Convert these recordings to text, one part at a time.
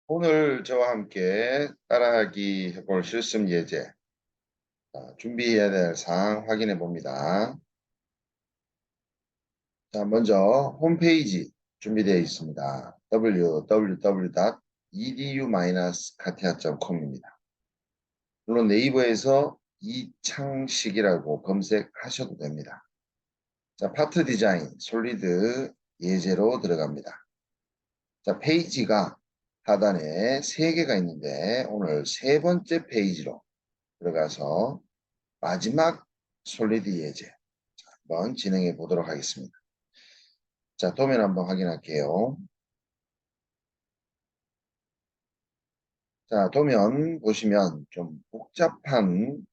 오늘 저와 함께 따라하기 해볼 실습 예제, 준비해야 될 사항 확인해 봅니다. 자, 먼저 홈페이지 준비되어 있습니다. www.edu-katia.com입니다. 물론 네이버에서 이창식이라고 검색하셔도 됩니다. 자, 파트 디자인, 솔리드 예제로 들어갑니다. 자, 페이지가 하단에 3개가 있는데 오늘 3번째 페이지로 들어가서 마지막 솔리드 예제 한번 진행해 보도록 하겠습니다. 자, 도면 한번 확인할게요. 자, 도면 보시면 좀 복잡한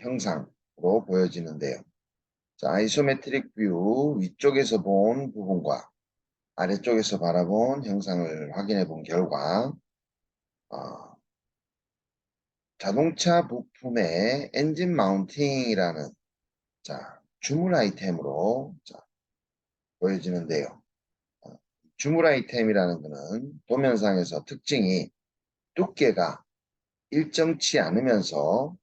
형상으로 보여지는데요. 자, 아이소메트릭 뷰 위쪽에서 본 부분과 아래쪽에서 바라본 형상을 확인해 본 결과 어, 자동차 부품의 엔진 마운팅이라는 주문 아이템으로 보여지는데요. 주물 아이템이라는 것은 도면상에서 특징이 두께가 일정치 않으면서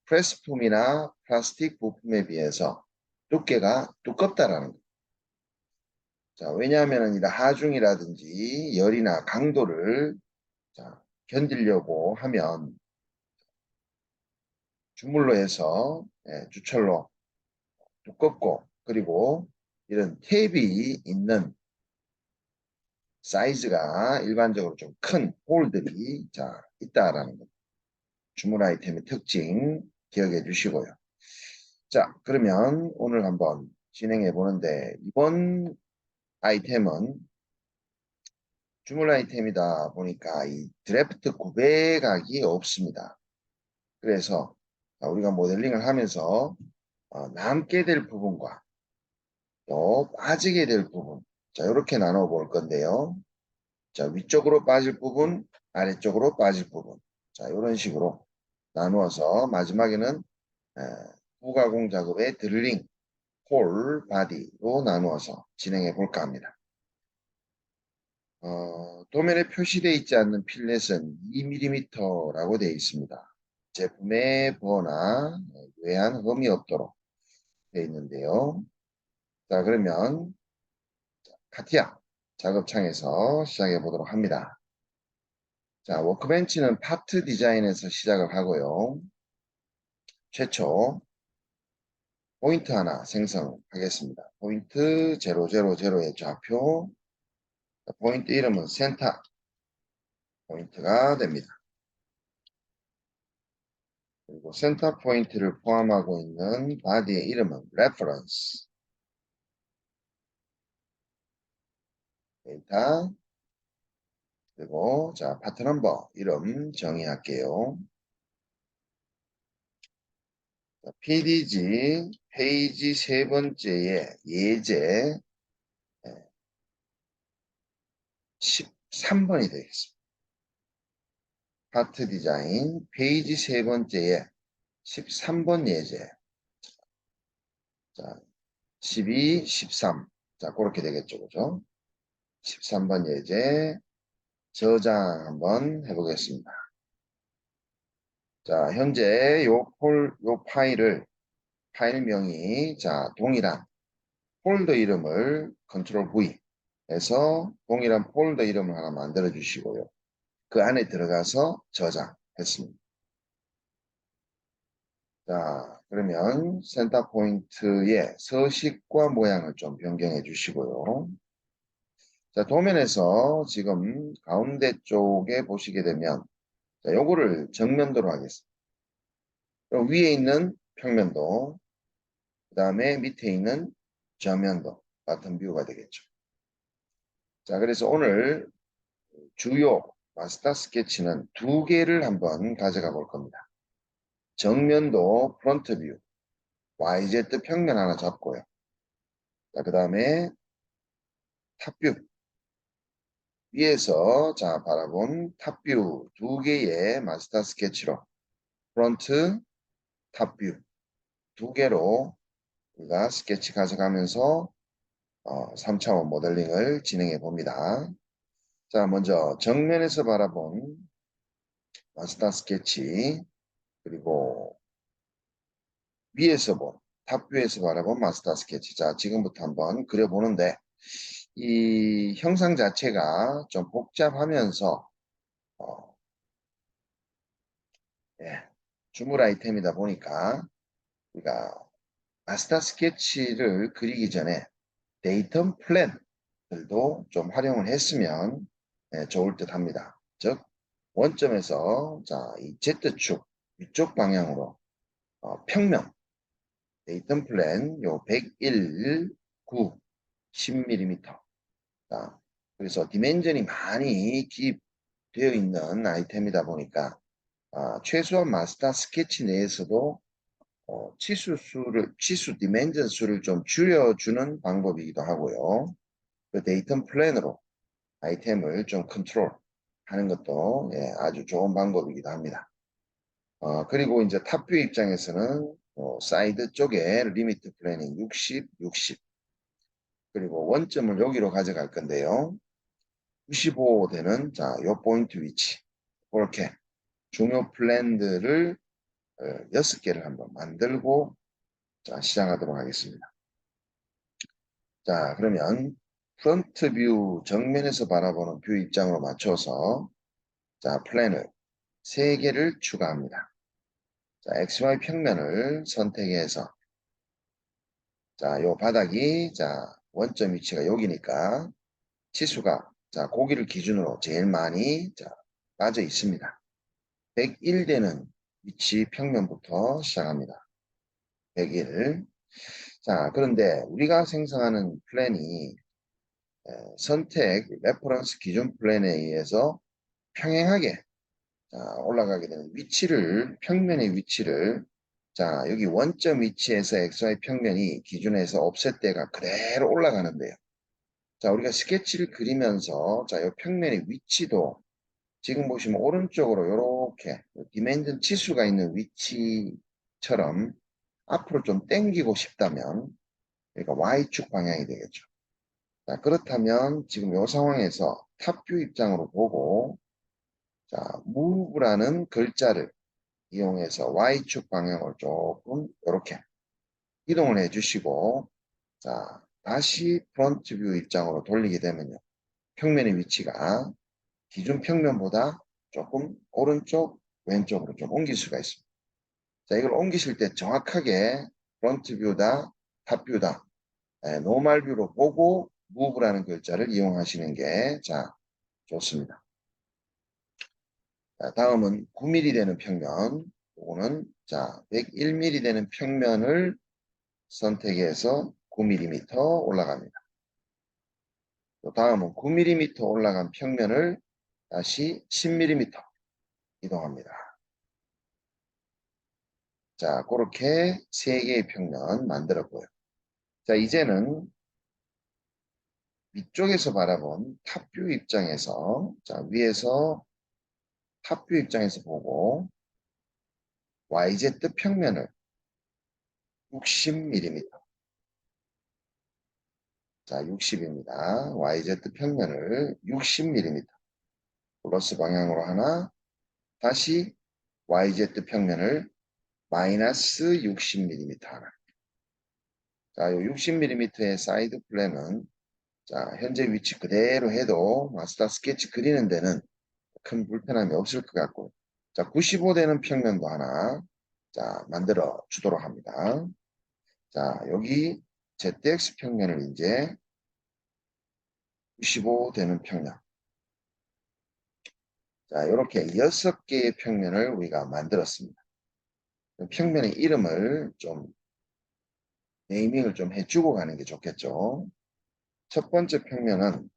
프레스품이나 플라스틱 부품에 비해서 두께가 두껍다라는 거죠. 왜냐하면 이 하중이라든지 열이나 강도를 견디려고 하면 주물로 해서 주철로 두껍고, 그리고 이런 탭이 있는 사이즈가 일반적으로 좀 큰 홀들이 있다라는 것. 주문 아이템의 특징 기억해 주시고요. 자, 그러면 오늘 한번 진행해 보는데, 이번 아이템은 주문 아이템이다 보니까 이 드래프트 구배각이 없습니다. 그래서 우리가 모델링을 하면서 남게 될 부분과 또 빠지게 될 부분, 이렇게 나눠 볼 건데요. 자, 위쪽으로 빠질 부분, 아래쪽으로 빠질 부분, 이런 식으로 나누어서 마지막에는 후가공 작업의 드릴링, 홀, 바디로 나누어서 진행해 볼까 합니다. 도면에 표시되어 있지 않는 필렛은 2mm라고 되어 있습니다. 제품의 보나 외한 흠이 없도록 되어 있는데요. 자, 그러면 카티아 작업창에서 시작해 보도록 합니다. 자, 워크벤치는 파트 디자인에서 시작을 하고요. 최초 포인트 하나 생성하겠습니다. 포인트 000의 좌표, 포인트 이름은 센터 포인트가 됩니다. 그리고 센터 포인트를 포함하고 있는 바디의 이름은 reference 데이터. 그리고 파트 넘버 이름 정의할게요. PDG 페이지 3번째의 예제 13번이 되겠습니다. 파트 디자인 페이지 3번째의 13번 예제. 12, 13. 그렇게 되겠죠. 그죠? 13번 예제 저장 한번 해보겠습니다. 현재 요 파일명이 동일한 폴더 이름을 컨트롤 V 해서 동일한 폴더 이름을 하나 만들어 주시고요. 그 안에 들어가서 저장했습니다. 그러면 센터 포인트의 서식과 모양을 좀 변경해 주시고요. 도면에서 지금 가운데 쪽에 보시게 되면 요거를 정면도로 하겠습니다. 그럼 위에 있는 평면도, 그 다음에 밑에 있는 저면도 같은 뷰가 되겠죠. 그래서 오늘 주요 마스터 스케치는 2개를 한번 가져가 볼 겁니다. 정면도 프론트 뷰, YZ 평면 하나 잡고요. 그 다음에 탑뷰, 위에서 바라본 탑뷰 2개의 마스터 스케치로 프론트, 탑뷰 2개로 우리가 스케치 가져가면서 3차원 모델링을 진행해 봅니다. 자, 먼저 정면에서 바라본 마스터 스케치, 그리고 위에서 본, 탑뷰에서 바라본 마스터 스케치. 자, 지금부터 한번 그려보는데, 이 형상 자체가 좀 복잡하면서, 어, 예, 주물 아이템이다 보니까, 우리가 마스터 스케치를 그리기 전에 데이터 플랜들도 좀 활용을 했으면 좋을 듯 합니다. 즉, 원점에서, 자, 이 Z축, 위쪽 방향으로, 평면, 데이터 플랜, 요 101, 9, 10mm. 자, 그래서 디멘전이 많이 기입되어 있는 아이템이다 보니까, 최소한 마스터 스케치 내에서도 치수 디멘전 수를 좀 줄여주는 방법이기도 하고요. 그 데이터 플랜으로 아이템을 좀 컨트롤 하는 것도 아주 좋은 방법이기도 합니다. 그리고 이제 탑뷰 입장에서는 사이드 쪽에 리미트 플래닝 60, 60 그리고 원점을 여기로 가져갈 건데요. 95 되는 요 포인트 위치 그렇게 중요 플랜들을 6개를 한번 만들고 시작하도록 하겠습니다. 자, 그러면 프론트 뷰 정면에서 바라보는 뷰 입장으로 맞춰서 플랜을 3개를 추가합니다. 자, XY 평면을 선택해서 요 바닥이 원점 위치가 여기니까 치수가 고기를 기준으로 제일 많이 빠져 있습니다. 101 되는 위치 평면부터 시작합니다. 101. 자, 그런데 우리가 생성하는 플랜이 선택 레퍼런스 기준 플랜에 의해서 평행하게 올라가게 되는 위치를, 평면의 위치를, 여기 원점 위치에서 XY 평면이 기준에서 옵셋대가 그대로 올라가는데요. 자, 우리가 스케치를 그리면서, 이 평면의 위치도 지금 보시면 오른쪽으로 이렇게 디멘전 치수가 있는 위치처럼 앞으로 좀 당기고 싶다면, 그러니까 Y축 방향이 되겠죠. 자, 그렇다면 지금 이 상황에서 탑뷰 입장으로 보고, move라는 글자를 이용해서 Y축 방향을 조금 이렇게 이동을 해주시고 다시 프론트 뷰 입장으로 돌리게 되면요. 평면의 위치가 기준 평면보다 조금 오른쪽, 왼쪽으로 좀 옮길 수가 있습니다. 자, 이걸 옮기실 때 정확하게 프론트 뷰다, 탑 뷰다, 노멀 뷰로 보고 move라는 글자를 이용하시는 게 좋습니다. 자, 다음은 9mm 되는 평면. 이거는 101mm 되는 평면을 선택해서 9mm 올라갑니다. 또 다음은 9mm 올라간 평면을 다시 10mm 이동합니다. 자, 그렇게 3개의 평면 만들었고요. 자, 이제는 위쪽에서 바라본 탑뷰 입장에서 위에서 탑뷰 입장에서 보고 YZ 평면을 60mm 60입니다. YZ 평면을 60mm 플러스 방향으로 하나 다시 YZ 평면을 마이너스 60mm 하나. 요 60mm의 사이드 플랜은 현재 위치 그대로 해도 마스터 스케치 그리는 데는 큰 불편함이 없을 것 같고 95 되는 평면도 하나 만들어 주도록 합니다. 여기 ZX 평면을 이제 95 되는 평면 이렇게 6개의 평면을 우리가 만들었습니다. 평면의 이름을 좀 네이밍을 좀 해주고 가는 게 좋겠죠. 첫 번째 평면은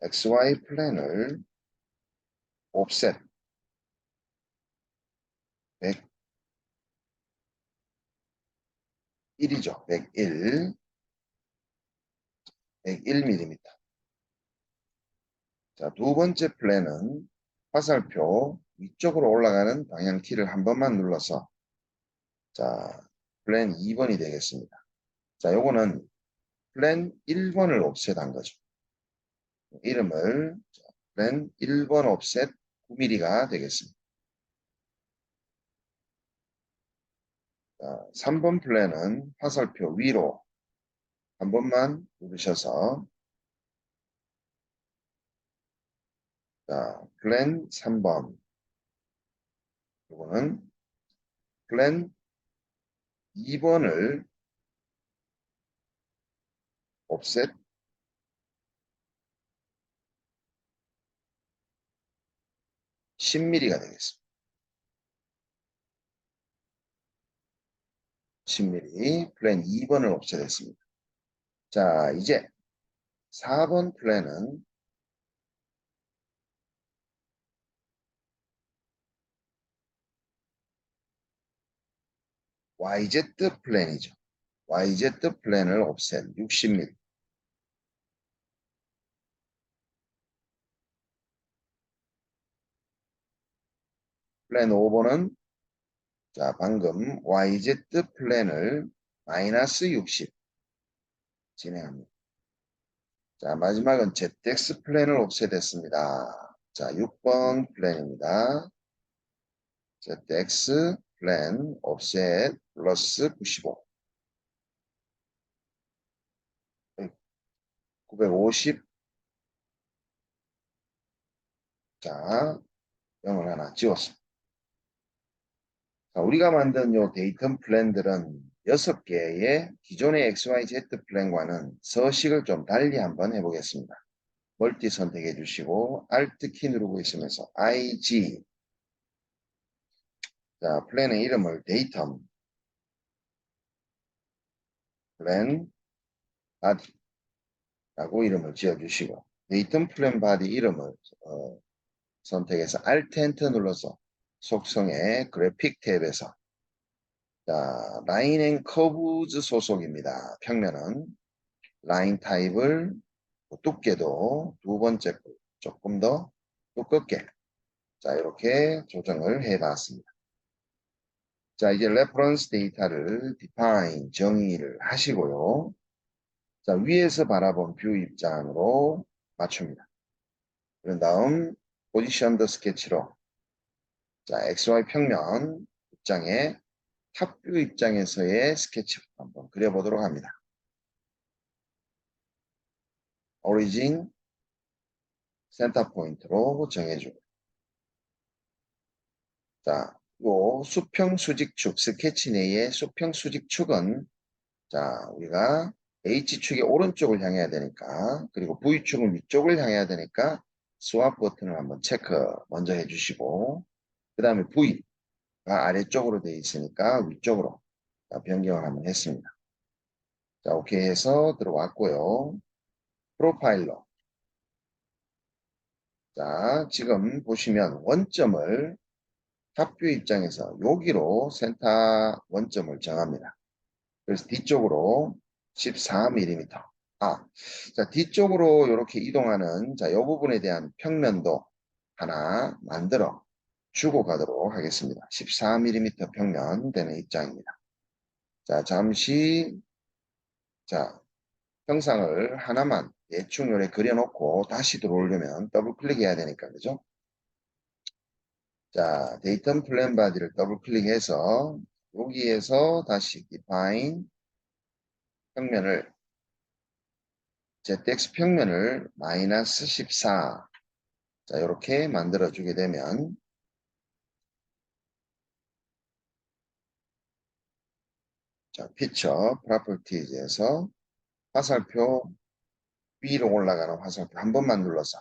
XY 플랜을 옵셋 101이죠. 101, 101mm. 자, 두 번째 플랜은 화살표 위쪽으로 올라가는 방향키를 한 번만 눌러서 플랜 2번이 되겠습니다. 요거는 플랜 1번을 옵셋한 거죠. 이름을 플랜 1번 옵셋 9mm가 되겠습니다. 자, 3번 플랜은 화살표 위로 한 번만 누르셔서 자, 플랜 3번 이거는 플랜 2번을 옵셋 10mm가 되겠습니다. 10mm 플랜 2번을 옵셋했습니다. 자, 이제 4번 플랜은 YZ 플랜이죠. YZ 플랜을 옵셋 60mm. 플랜 5번은 자, 방금 YZ 플랜을 마이너스 60 진행합니다. 자, 마지막은 ZX 플랜을 옵셋했습니다. 자, 6번 플랜입니다. ZX 플랜 옵셋 플러스 95. 950. 자, 0을 하나 지웠습니다. 자, 우리가 만든 요 데이터 플랜들은 6개의 기존의 XYZ 플랜과는 서식을 좀 달리 한번 해보겠습니다. 멀티 선택해 주시고 Alt 키 누르고 있으면서 IG 자, 플랜의 이름을 데이터 플랜 바디라고 이름을 지어주시고 데이터 플랜 바디 이름을 선택해서 Alt Enter 눌러서 속성의 그래픽 탭에서 자, 라인 앤 커브즈 소속입니다. 평면은 라인 타입을 두께도 두 번째 거 조금 더 두껍게 자 이렇게 조정을 해 봤습니다. 자 이제 레퍼런스 데이터를 define 정의를 하시고요. 자 위에서 바라본 뷰 입장으로 맞춥니다. 그런 다음 포지션드 스케치로 자 XY 평면 입장에 탑뷰 입장에서의 스케치 한번 그려보도록 합니다. 오리진 센터 포인트로 정해주고 자, 요 수평 수직축 스케치 내의 수평 수직축은 자, 우리가 H축의 오른쪽을 향해야 되니까 그리고 V축은 위쪽을 향해야 되니까 스왑 버튼을 한번 체크 먼저 해주시고 그 다음에 V가 아래쪽으로 되어 있으니까 위쪽으로 변경을 한번 했습니다. 자, 오케이 해서 들어왔고요. 프로파일러 자, 지금 보시면 원점을 탑뷰 입장에서 여기로 센터 원점을 정합니다. 그래서 뒤쪽으로 14mm. 자, 뒤쪽으로 이렇게 이동하는, 자, 이 부분에 대한 평면도 하나 만들어 주고 가도록 하겠습니다. 14mm 평면 되는 입장입니다. 자, 잠시, 자, 형상을 하나만 대충 요래 그려놓고 다시 들어오려면 더블 클릭해야 되니까, 그죠? 자, 데이터 플랜 바디를 더블 클릭해서 여기에서 다시 define 평면을 ZX 평면을 마이너스 14 자, 이렇게 만들어 주게 되면 자, 피처 프로퍼티즈에서 화살표 위로 올라가는 화살표 한 번만 눌러서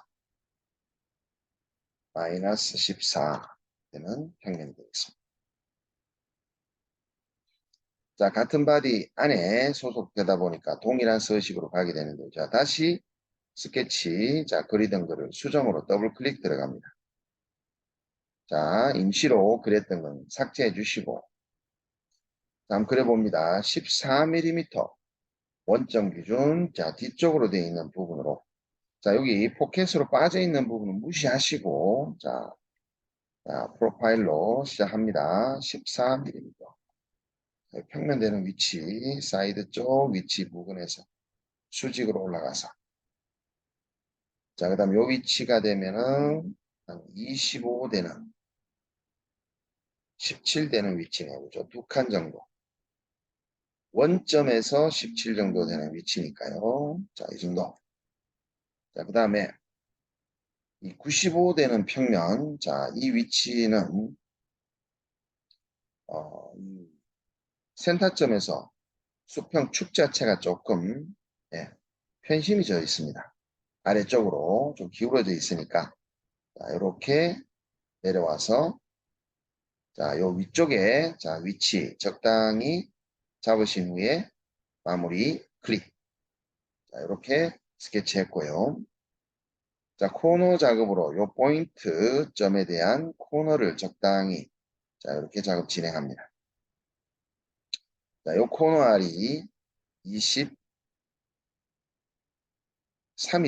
마이너스 14 되는 평면이 되겠습니다. 자, 같은 바디 안에 소속되다 보니까 동일한 서식으로 가게 되는데 자, 다시 스케치 자, 그리던 거를 수정으로 더블 클릭 들어갑니다. 자, 임시로 그렸던 건 삭제해 주시고 자, 한번 그려봅니다. 14mm 원점 기준 자 뒤쪽으로 되어 있는 부분으로 자 여기 포켓으로 빠져 있는 부분은 무시하시고 자, 프로파일로 시작합니다. 14mm 평면되는 위치 사이드 쪽 위치 부근에서 수직으로 올라가서 자, 그 다음 요 위치가 되면은 한 25 되는 17 되는 위치네요. 그죠? 두 칸 정도. 원점에서 17 정도 되는 위치니까요. 자, 이 정도. 자, 그 다음에 이 95 되는 평면. 자, 이 위치는 이 센터점에서 수평 축 자체가 조금 예, 편심이 져 있습니다. 아래쪽으로 좀 기울어져 있으니까 자, 이렇게 내려와서 자, 요 위쪽에 자, 위치 적당히 잡으신 후에 마무리 클릭. 자, 이렇게 스케치했고요. 자, 코너 작업으로 요 포인트 점에 대한 코너를 적당히 자, 이렇게 작업 진행합니다. 자, 요 코너 알이 23이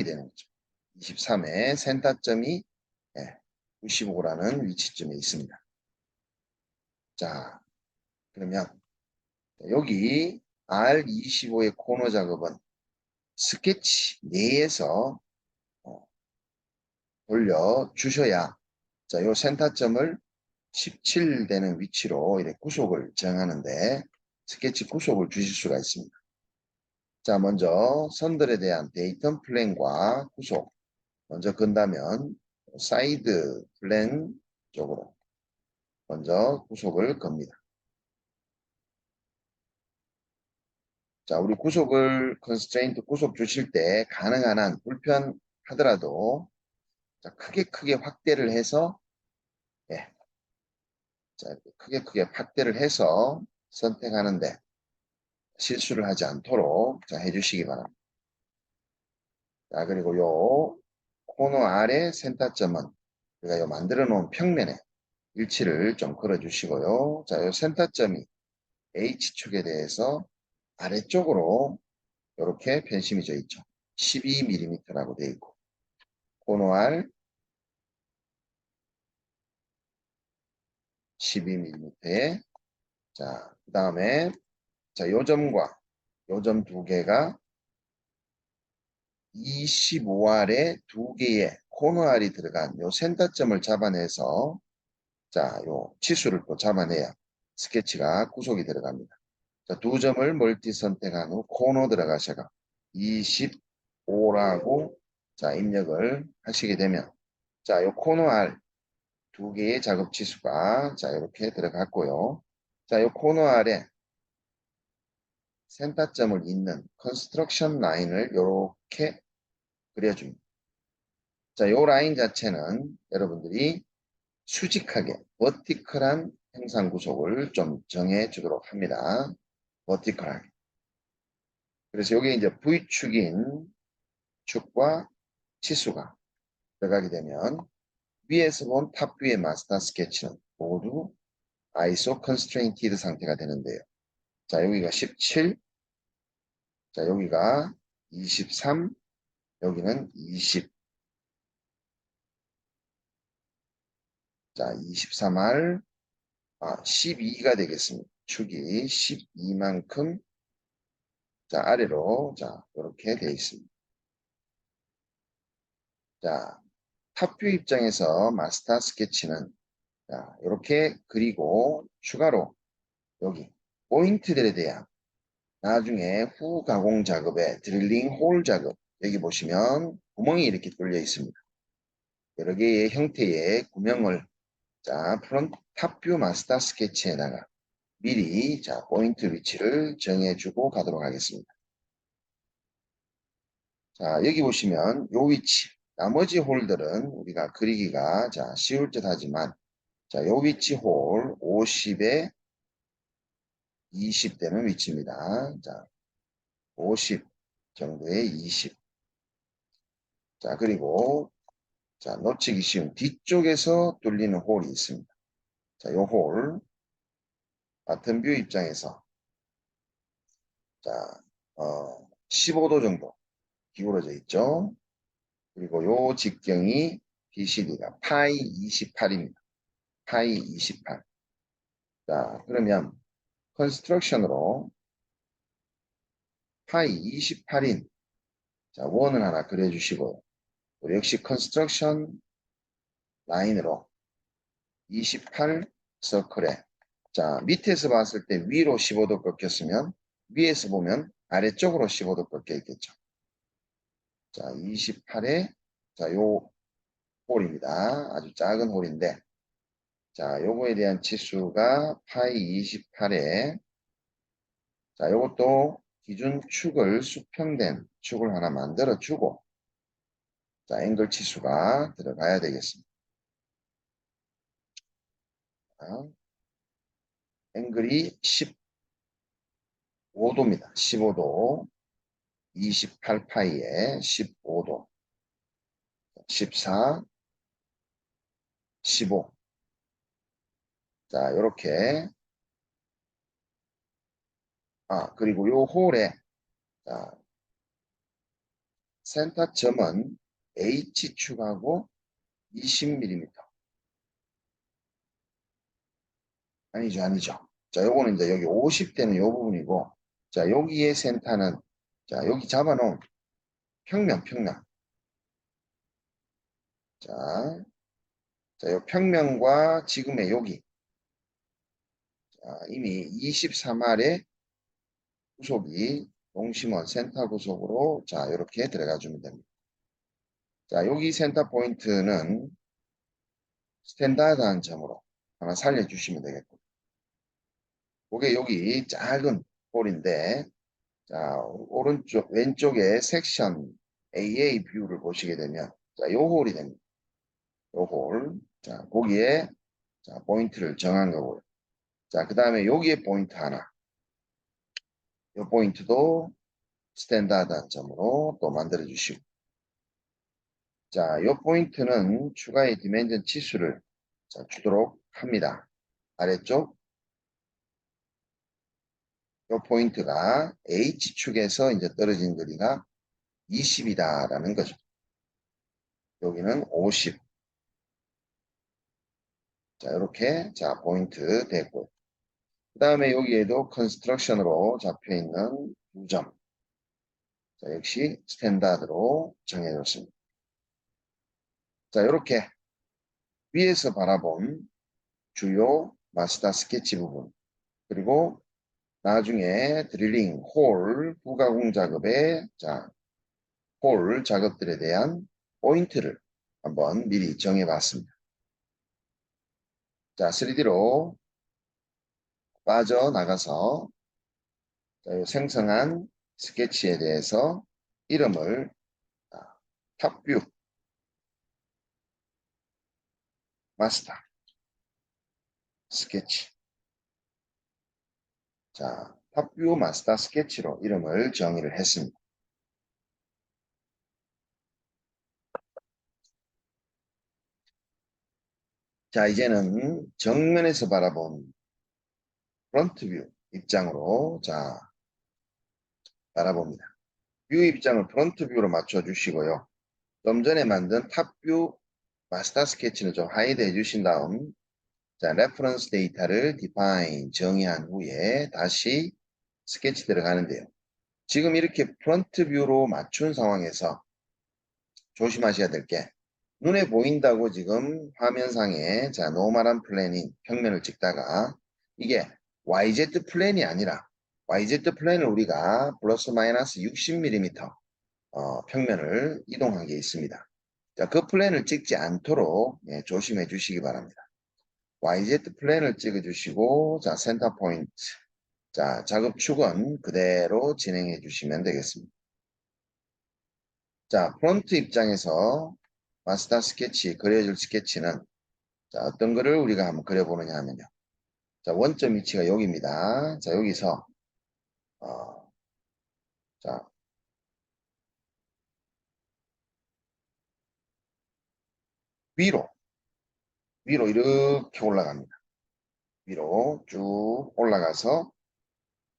되는 거죠. 23에 센터점이 95라는 위치점에 있습니다. 자, 그러면 여기 R25의 코너 작업은 스케치 내에서 돌려주셔야 자, 요 센터점을 17 되는 위치로 이렇게 구속을 정하는데 스케치 구속을 주실 수가 있습니다. 자, 먼저 선들에 대한 데이터 플랜과 구속 먼저 건다면 사이드 플랜 쪽으로 먼저 구속을 겁니다. 자, 우리 구속을 컨스트레인트 구속 주실 때 가능한 한 불편하더라도 자, 크게 확대를 해서 예, 자, 크게 확대를 해서 선택하는데 실수를 하지 않도록 자, 해주시기 바랍니다. 자, 그리고 요 코너 아래 센터점은 우리가 요 만들어 놓은 평면에 일치를 좀 걸어 주시고요. 자, 요 센터점이 H축에 대해서 아래쪽으로 이렇게 편심이 져 있죠. 12mm라고 되어 있고 코너 R 12mm에 자, 그 다음에 자, 요점과 요점 두 개가 25R에 두 개의 코너 R이 들어간 요 센터점을 잡아내서 자, 요 치수를 또 잡아내야 스케치가 구속이 들어갑니다. 자, 두 점을 멀티 선택한 후 코너 들어가셔가 25라고 자, 입력을 하시게 되면 자, 요 코너 R 두 개의 작업 치수가 자, 이렇게 들어갔고요. 자, 요 코너 R에 센터점을 잇는 컨스트럭션 라인을 이렇게 그려줍니다. 자, 요 라인 자체는 여러분들이 수직하게 버티컬한 형상 구속을 좀 정해 주도록 합니다. 버티컬하게. 그래서 여기 이제 V축인 축과 치수가 들어가게 되면 위에서 본 탑뷰의 마스터 스케치는 모두 ISO constrainted 상태가 되는데요. 자, 여기가 17, 자, 여기가 23, 여기는 20. 자, 23R, 12가 되겠습니다. 축이 12만큼, 자, 아래로, 자, 이렇게 되어 있습니다. 자, 탑뷰 입장에서 마스터 스케치는, 자, 이렇게 그리고 추가로 여기 포인트들에 대한 나중에 후 가공 작업에 드릴링 홀 작업, 여기 보시면 구멍이 이렇게 뚫려 있습니다. 여러 개의 형태의 구멍을 자, 프론트 탑뷰 마스터 스케치에다가 미리 자, 포인트 위치를 정해주고 가도록 하겠습니다. 자, 여기 보시면 요 위치, 나머지 홀들은 우리가 그리기가 자, 쉬울 듯 하지만 자, 요 위치 홀 50에 20 되는 위치입니다. 자, 50 정도의 20. 자, 그리고 자, 놓치기 쉬운 뒤쪽에서 뚫리는 홀이 있습니다. 자, 요 홀, 바텀 뷰 입장에서 자, 15도 정도 기울어져 있죠. 그리고 요 직경이 BCD가 파이 28입니다. 파이 28. 자, 그러면 컨스트럭션으로 파이 28인 자, 원을 하나 그려주시고 역시 컨스트럭션 라인으로 28 서클에 자 밑에서 봤을 때 위로 15도 꺾였으면 위에서 보면 아래쪽으로 15도 꺾여 있겠죠. 자 28에 자요 홀입니다. 아주 작은 홀인데 자 요거에 대한 치수가 파이 28에 자 요것도 기준 축을 수평된 축을 하나 만들어 주고 자 앵글 치수가 들어가야 되겠습니다. 자, 앵글이 15도입니다. 15도 28파이에 15도 14 15 자 요렇게 그리고 요 홀에 자 센터 점은 H축하고 20mm 아니죠. 자 요거는 이제 여기 50대는 요 부분이고 자 여기의 센터는 자 여기 잡아놓은 평면 자, 요 평면과 지금의 여기 자, 이미 23알의 구속이 동심원 센터 구속으로 자 이렇게 들어가 주면 됩니다. 자 여기 센터 포인트는 스탠다드한 점으로 하나 살려주시면 되겠고 그게 여기 작은 홀인데 자 오른쪽 왼쪽에 섹션 AA 뷰를 보시게 되면 자 요 홀이 됩니다. 요 홀. 자 거기에 자 포인트를 정한 거고요. 자 그 다음에 여기에 포인트 하나 요 포인트도 스탠다드한 점으로 또 만들어 주시고 자, 요 포인트는 추가의 디멘전 치수를 자, 주도록 합니다. 아래쪽 요 포인트가 H축에서 이제 떨어진 거리가 20이다라는 거죠. 여기는 50. 자, 이렇게 자, 포인트 됐고. 그 다음에 여기에도 컨스트럭션으로 잡혀 있는 2점. 자, 역시 스탠다드로 정해졌습니다. 자, 이렇게 위에서 바라본 주요 마스터 스케치 부분 그리고 나중에 드릴링, 홀, 부가공 작업의 자, 홀 작업들에 대한 포인트를 한번 미리 정해 봤습니다. 자, 3D로 빠져나가서 생성한 스케치에 대해서 이름을 탑뷰 마스터 스케치 자, 탑뷰 마스터 스케치로 이름을 정의를 했습니다. 자, 이제는 정면에서 바라본 프론트 뷰 입장으로 자, 바라봅니다. 뷰 입장을 프론트 뷰로 맞춰 주시고요. 좀 전에 만든 탑뷰 마스터 스케치는 좀 하이드 해주신 다음 자, 레퍼런스 데이터를 define 정의한 후에 다시 스케치 들어가는데요. 지금 이렇게 프론트 뷰로 맞춘 상황에서 조심하셔야 될 게 눈에 보인다고 지금 화면상에 자, 노멀한 플랜인 평면을 찍다가 이게 YZ 플랜이 아니라 YZ 플랜을 우리가 플러스 마이너스 60mm 평면을 이동한 게 있습니다. 자, 그 플랜을 찍지 않도록 조심해 주시기 바랍니다. YZ 플랜을 찍어 주시고 자, 센터 포인트 자, 작업축은 그대로 진행해 주시면 되겠습니다. 자, 프론트 입장에서 마스터 스케치, 그려줄 스케치는 자, 어떤 거를 우리가 한번 그려보느냐 하면요. 자, 원점 위치가 여기입니다. 자, 여기서 자, 위로 이렇게 올라갑니다. 위로 쭉 올라가서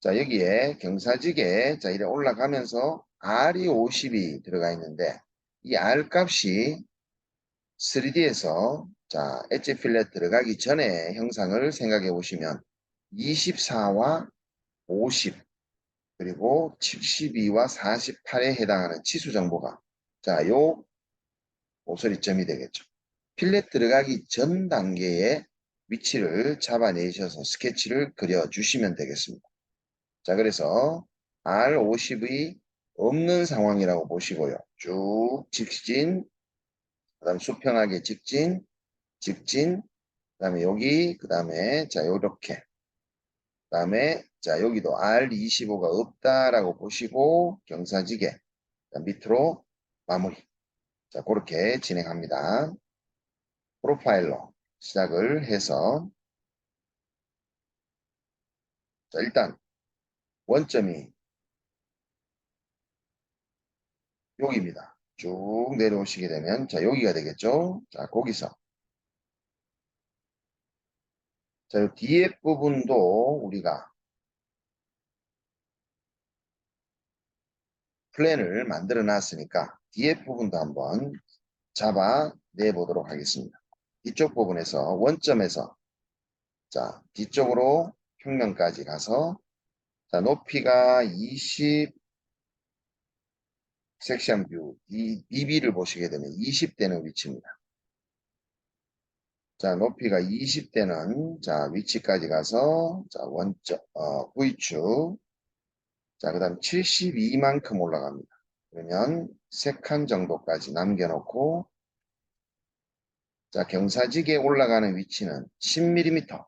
자, 여기에 경사지게 자, 이래 올라가면서 R이 50이 들어가 있는데 이 R 값이 3D에서 자, 엣지 필렛 들어가기 전에 형상을 생각해 보시면 24와 50 그리고 72와 48에 해당하는 치수 정보가 자, 요 모서리점이 되겠죠. 필렛 들어가기 전 단계에 위치를 잡아내셔서 스케치를 그려주시면 되겠습니다. 자, 그래서 R50의 없는 상황이라고 보시고요. 쭉 직진, 그 다음 수평하게 직진, 직진, 그 다음에 여기, 그 다음에 자, 요렇게. 그 다음에 자, 여기도 R25가 없다라고 보시고 경사지게 밑으로 마무리. 자, 그렇게 진행합니다. 프로파일러 시작을 해서 자, 일단 원점이 여기입니다. 쭉 내려오시게 되면 자, 여기가 되겠죠. 자, 거기서 자, 요 뒤에 부분도 우리가 플랜을 만들어 놨으니까 뒤에 부분도 한번 잡아내 보도록 하겠습니다. 뒤쪽 부분에서 원점에서 자, 뒤쪽으로 평면까지 가서 자, 높이가 20 섹션 뷰 이 DB를 보시게 되면 20대는 위치입니다. 자, 높이가 20대는 자, 위치까지 가서 자, 원점 V축 자, 그다음 72만큼 올라갑니다. 그러면 3칸 정도까지 남겨놓고 자, 경사지게 올라가는 위치는 10mm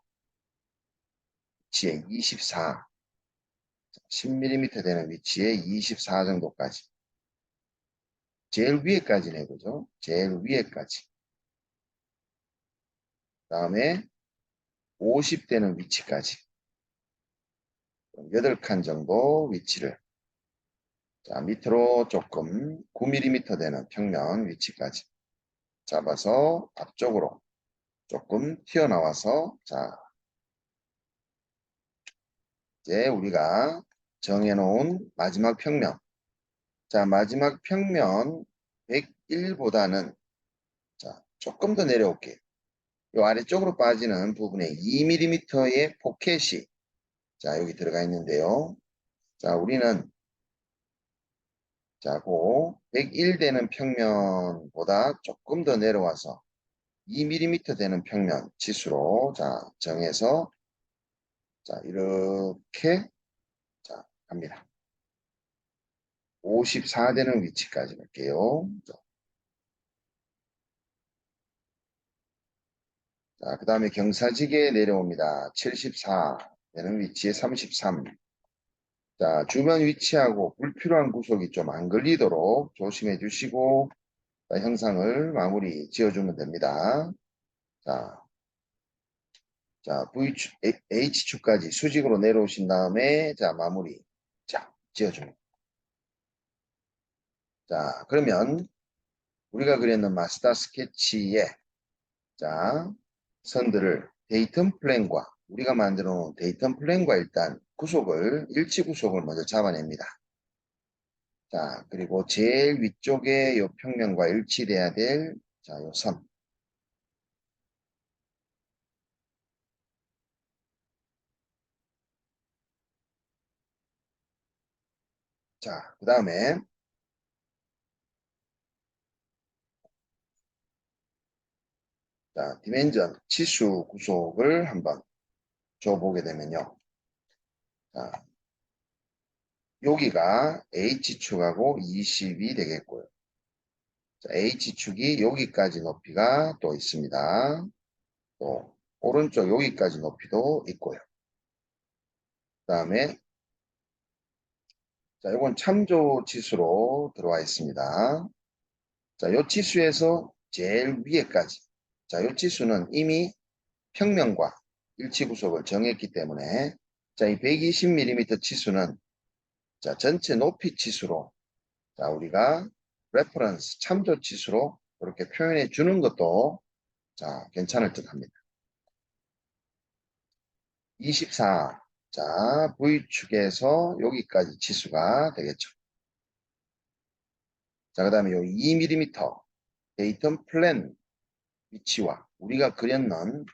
위치에 24 10mm 되는 위치에 24 정도까지 제일 위에까지 내보죠. 제일 위에까지 그 다음에 50되는 위치까지 8칸 정도 위치를 자, 밑으로 조금 9mm 되는 평면 위치까지 잡아서 앞쪽으로 조금 튀어나와서 자, 이제 우리가 정해놓은 마지막 평면 자, 마지막 평면 101보다는 자, 조금 더 내려올게요. 이 아래쪽으로 빠지는 부분에 2mm의 포켓이 자, 여기 들어가 있는데요. 자, 우리는 자, 그 101 되는 평면보다 조금 더 내려와서 2mm 되는 평면 치수로 자, 정해서 자, 이렇게 자, 갑니다. 54 되는 위치까지 갈게요. 자, 그 다음에 경사지게 내려옵니다. 74 되는 위치에 33. 자, 주변 위치하고 불필요한 구석이 좀 안 걸리도록 조심해 주시고 자, 형상을 마무리 지어주면 됩니다. 자, 자, V축, H축까지 수직으로 내려오신 다음에 자, 마무리 자, 지어줍니다. 자, 그러면 우리가 그렸는 마스터 스케치에 자, 선들을 데이턴 플랜과 우리가 만들어 놓은 데이턴 플랜과 일단 구속을 일치 구속을 먼저 잡아냅니다. 자, 그리고 제일 위쪽에 요 평면과 일치돼야 될 자, 요 선. 자, 그 다음에 자, 디멘전 치수 구속을 한번 줘보게 되면요. 자, 여기가 H축하고 20이 되겠고요. 자, H축이 여기까지 높이가 또 있습니다. 또 오른쪽 여기까지 높이도 있고요. 그 다음에 자, 이건 참조 지수로 들어와 있습니다. 자, 요 지수에서 제일 위에까지. 자, 요 지수는 이미 평면과 일치 구속을 정했기 때문에 자, 이 120mm 치수는 자, 전체 높이 치수로 자, 우리가 레퍼런스 참조 치수로 이렇게 표현해 주는 것도 자, 괜찮을 듯 합니다. 24. 자, V축에서 여기까지 치수가 되겠죠. 자, 그 다음에 요 2mm 데이턴 플랜 위치와 우리가 그렸는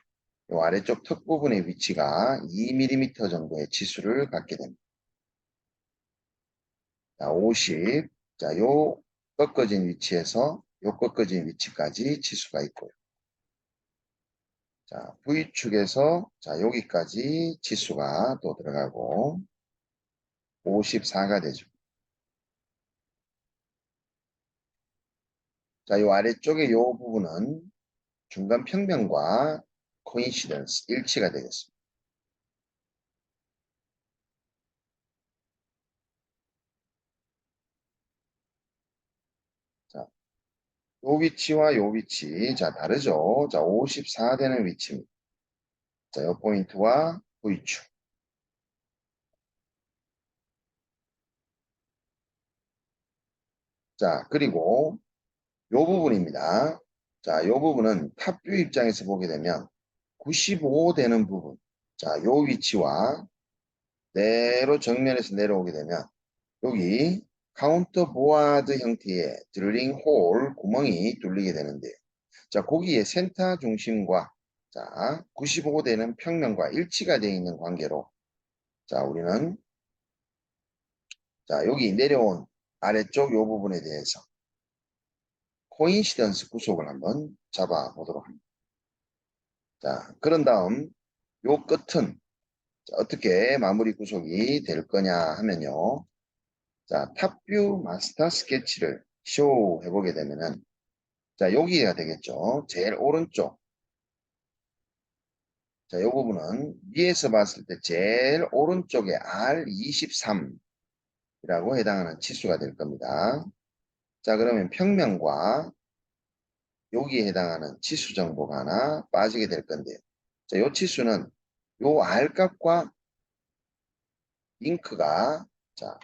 요 아래쪽 턱 부분의 위치가 2mm 정도의 치수를 갖게 됩니다. 자, 50. 자, 요 꺾어진 위치에서 요 꺾어진 위치까지 치수가 있고요. 자, V축에서 자, 여기까지 치수가 또 들어가고 54가 되죠. 자, 요 아래쪽에 요 부분은 중간 평면과 코인시던스, 일치가 되겠습니다. 자, 요 위치와 요 위치, 자, 다르죠? 자, 54 되는 위치입니다. 자, 요 포인트와 V축. 자, 그리고 요 부분입니다. 자, 요 부분은 탑뷰 입장에서 보게 되면 95 되는 부분. 자, 요 위치와 내로 정면에서 내려오게 되면 여기 카운터 보아드 형태의 드릴링 홀 구멍이 뚫리게 되는데요. 자, 거기에 센터 중심과 자, 95 되는 평면과 일치가 되어 있는 관계로 자, 우리는 자, 여기 내려온 아래쪽 요 부분에 대해서 코인시던스 구속을 한번 잡아 보도록 합니다. 자, 그런 다음 요 끝은 자, 어떻게 마무리 구속이 될 거냐 하면요. 자, 탑뷰 마스터 스케치를 쇼 해보게 되면은 자, 여기가 되겠죠. 제일 오른쪽. 자, 이 부분은 위에서 봤을 때 제일 오른쪽에 R23이라고 해당하는 치수가 될 겁니다. 자, 그러면 평면과 여기에 해당하는 치수 정보가 하나 빠지게 될 건데요. 자, 이 치수는 요 R 값과 링크가 자,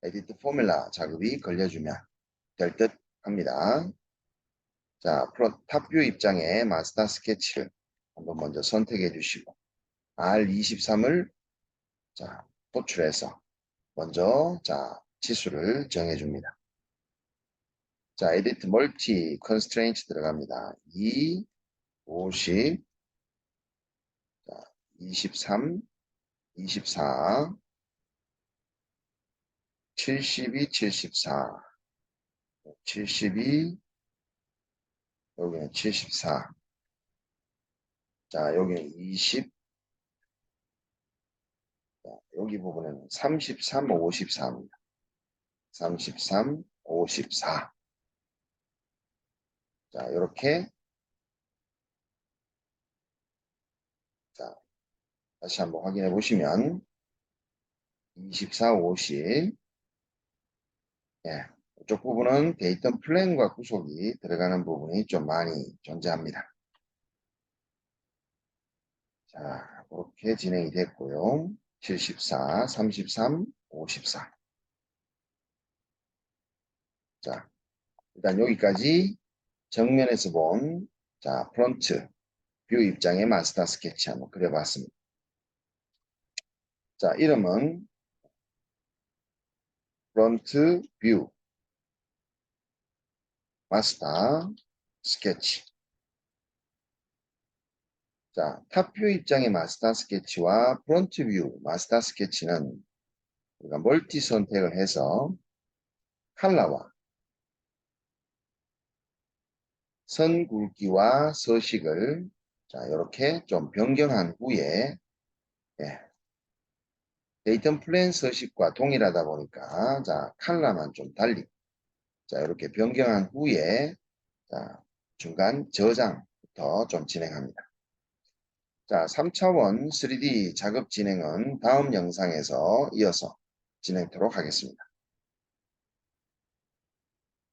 에디트 포뮬라 작업이 걸려주면 될 듯 합니다. 자, 탑뷰 입장에 마스터 스케치를 한번 먼저 선택해 주시고 R23을 자, 도출해서 먼저 자, 치수를 정해 줍니다. 자, 에디트 멀티 컨스트레인트 들어갑니다. 2, 50, 자, 23, 24, 72, 74, 72, 여기는 74, 자, 여기는 20, 자, 여기 부분에는 33, 54입니다. 33, 54. 자, 이렇게 자, 다시 한번 확인해 보시면 24, 50. 예, 이쪽 부분은 데이터 플랜과 구속이 들어가는 부분이 좀 많이 존재합니다. 자, 그렇게 진행이 됐고요. 74, 33, 54. 자, 일단 여기까지 정면에서 본 자, 프론트 뷰 입장의 마스터 스케치 한번 그려봤습니다. 자, 이름은 프론트 뷰 마스터 스케치. 자, 탑뷰 입장의 마스터 스케치와 프론트 뷰 마스터 스케치는 우리가 멀티 선택을 해서 컬러와 선 굵기와 서식을 자, 이렇게 좀 변경한 후에 예, 데이터 플랜 서식과 동일하다 보니까 자, 컬러만 좀 달리 자, 이렇게 변경한 후에 자, 중간 저장부터 좀 진행합니다. 자, 3차원 3D 작업 진행은 다음 영상에서 이어서 진행토록 하겠습니다.